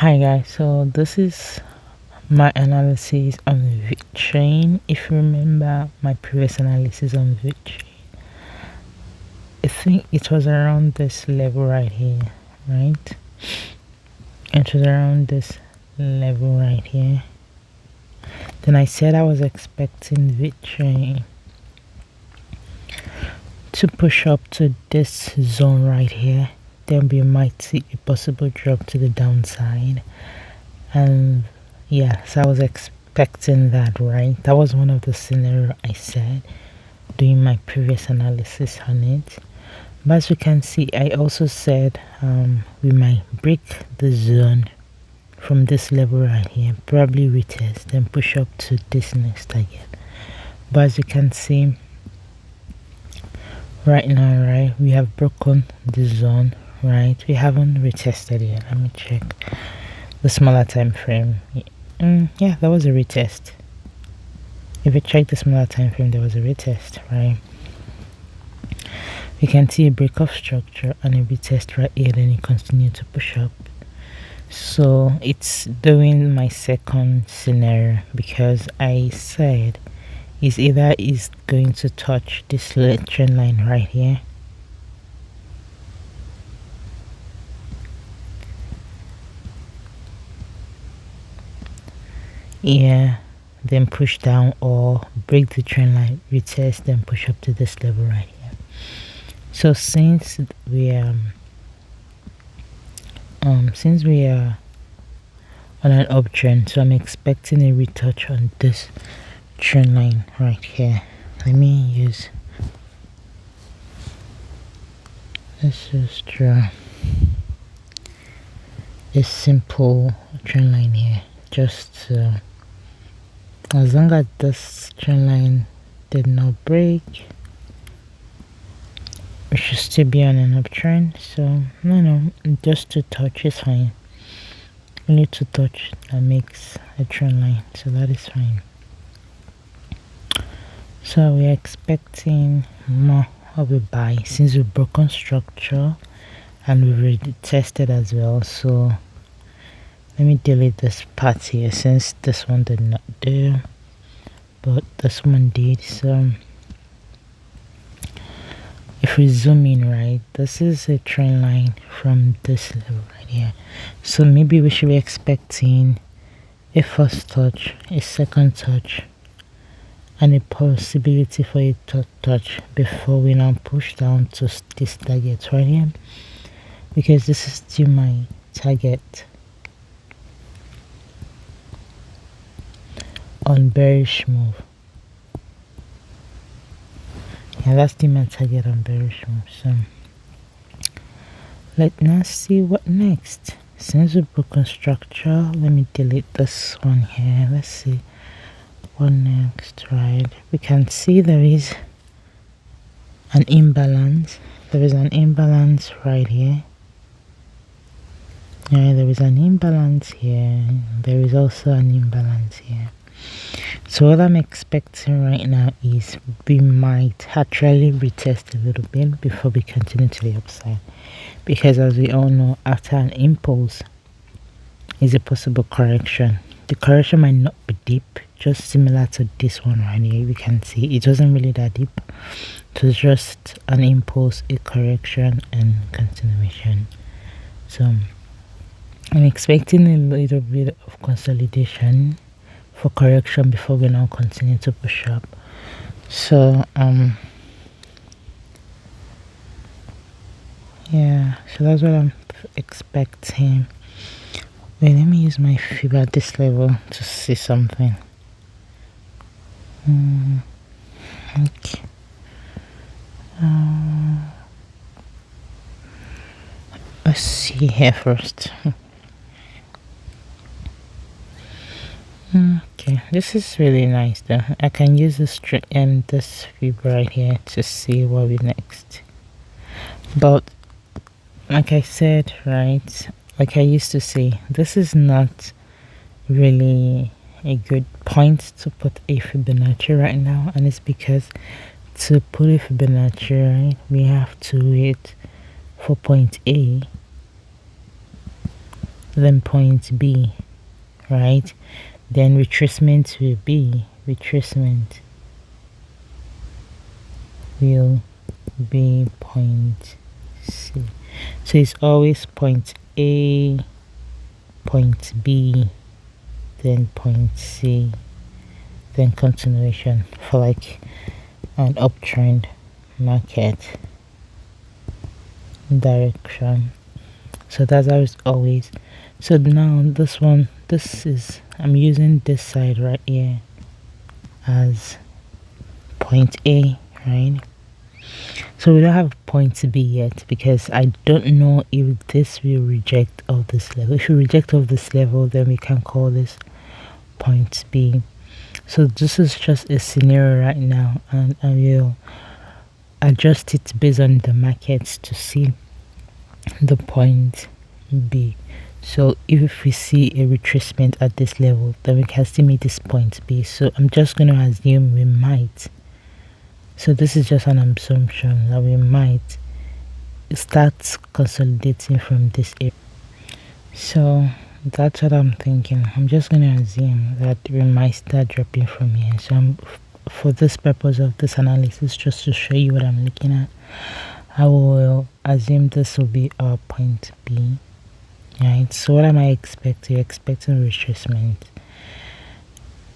Hi guys, so this is my analysis on VECHAIN. If you remember my previous analysis on VECHAIN, I think it was around this level right here, right? It was around this level right here. Then I said I was expecting VECHAIN to push up to this zone right here. Then we might see a possible drop to the downside. And yeah, so I was expecting that, right? That was one of the scenario I said doing my previous analysis on it. But as you can see, I also said we might break the zone from this level right here, probably retest, then push up to this next target. But as you can see right now, right, we have broken the zone, right? We haven't retested yet. Let me check the smaller time frame. Yeah, that was a retest. If you check the smaller time frame, there was a retest, right? You can see a break of structure and a retest right here, then it continued to push up. So it's doing my second scenario, because I said it's either is going to touch this trend line right here, yeah, then push down, or break the trend line, retest, then push up to this level right here. So since we are on an uptrend, so I'm expecting a retouch on this trend line right here. Let's just draw a simple trend line here, just as long as this trend line did not break, we should still be on an uptrend. So no, just to touch is fine. Only to touch that makes a trend line, so that is fine. So we're expecting more of a buy since we've broken structure and we've already tested as well. So let me delete this part here, since this one did not do, but this one did. So if we zoom in, right, this is a trend line from this level right here. So maybe we should be expecting a first touch, a second touch, and a possibility for a third touch before we now push down to this target right here, because this is still my target on bearish move. Yeah, that's the my target on bearish move. So let's now see what next. Since we've broken structure, let me delete this one here. Let's see what next, right? We can see there is an imbalance. There is an imbalance right here. Yeah, there is an imbalance here. There is also an imbalance here. So what I'm expecting right now is we might actually retest a little bit before we continue to the upside, because as we all know, after an impulse is a possible correction. The correction might not be deep, just similar to this one right here. We can see it wasn't really that deep. It was just an impulse, a correction, and continuation. So I'm expecting a little bit of consolidation for correction before we now continue to push up. So yeah, so that's what I'm expecting. Wait, let me use my fib at this level to see something. Okay. Let's see here first. Okay, this is really nice though. I can use this this fib right here to see what we next. But like I said, right, like I used to say, this is not really a good point to put a Fibonacci right now, and it's because to put a Fibonacci, right, we have to wait for point A then point B, right? Then retracement will be point C. So it's always point A, point B, then point C, then continuation for like an uptrend market direction. So that's how it's always. So now I'm using this side right here as point A, right? So we don't have point B yet because I don't know if this will reject of this level. If you reject of this level, then we can call this point B. So this is just a scenario right now, and I will adjust it based on the markets to see the point B. So if we see a retracement at this level, then we can still meet this point B. So I'm just going to assume we might. So this is just an assumption that we might start consolidating from this area. So that's what I'm thinking. I'm just going to assume that we might start dropping from here. So for this purpose of this analysis, just to show you what I'm looking at, I will assume this will be our point B, right? So what am I expecting? Expecting retracement.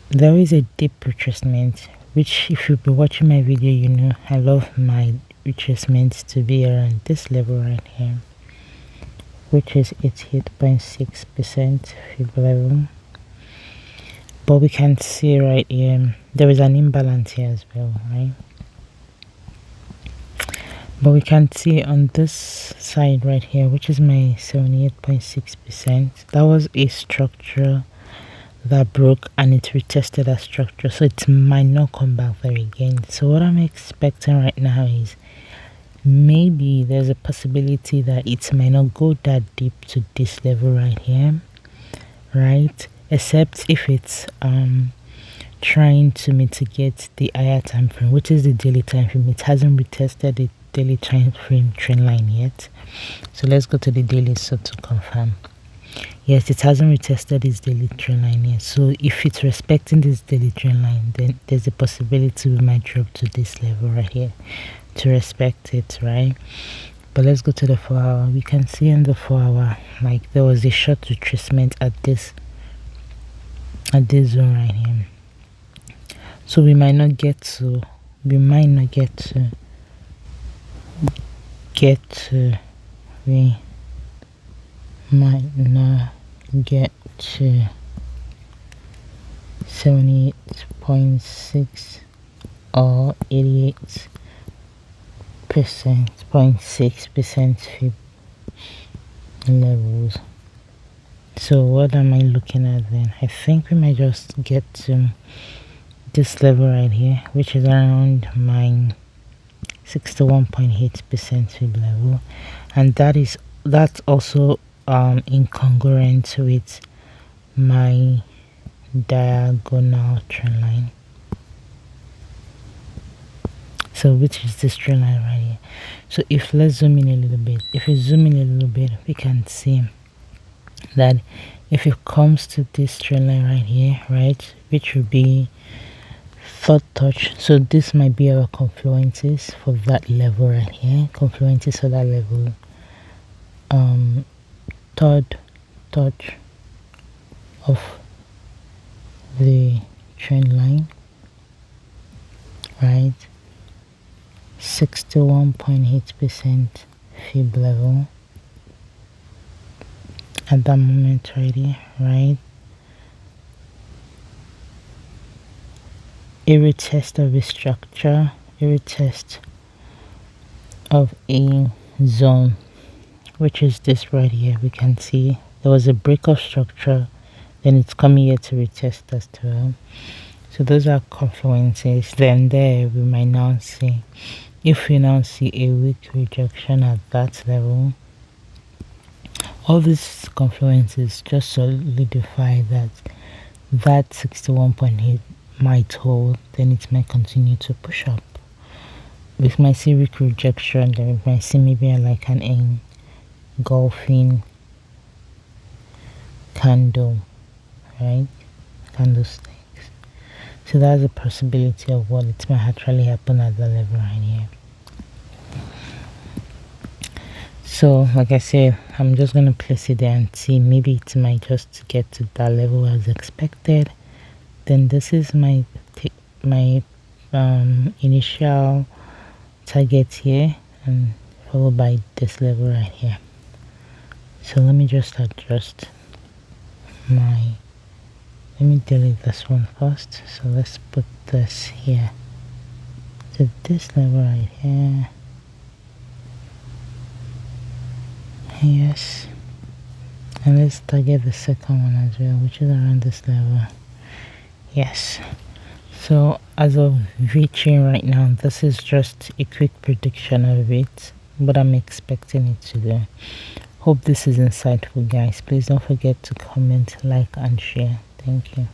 There is a deep retracement, which if you've been watching my video, you know I love my retracements to be around this level right here, which is 88.6% fib level. But we can see right here there is an imbalance here as well, right? But we can see on this side right here, which is my 78.6%, that was a structure that broke and it retested that structure, so it might not come back there again. So what I'm expecting right now is maybe there's a possibility that it might not go that deep to this level right here, right? Except if it's trying to mitigate the higher time frame, which is the daily time frame. It hasn't retested the daily time frame trend line yet. So let's go to the daily so to confirm. Yes, it hasn't retested its daily trend line yet. So if it's respecting this daily trend line, then there's a possibility we might drop to this level right here to respect it, right? But let's go to the 4 hour. We can see in the 4 hour, like there was a short retracement at this zone right here. So we might not get to we might not get to 78.6 or 88.6% fib levels. So what am I looking at then? I think we might just get to this level right here, which is around my 61.8% fib level, and that's also incongruent with my diagonal trend line. So which is this trend line right here. So if let's zoom in a little bit, we can see that if it comes to this trend line right here, right, which would be third touch, so this might be our confluences for that level right here, confluences for that level, third touch of the trend line, right, 61.8% fib level at that moment right here, right? A retest of a structure, a retest of a zone, which is this right here. We can see there was a break of structure, then it's coming here to retest as well. So those are confluences. Then there we might now see, if we now see a weak rejection at that level, all these confluences just solidify that 61.8 might hold, then it might continue to push up. We might see weak rejection, then we might see maybe like an engulfing candle, right? Candlesticks. So that's a possibility of what it might actually happen at the level right here. So like I said, I'm just gonna place it there and see, maybe it might just get to that level as expected. Then this is my initial target here, and followed by this level right here. So let me just adjust let me delete this one first. So let's put this here to this level right here. Yes, and let's target the second one as well, which is around this level. Yes. So as of VECHAIN right now, this is just a quick prediction of it, what I'm expecting it to do. Hope this is insightful, guys. Please don't forget to comment, like, and share. Thank you.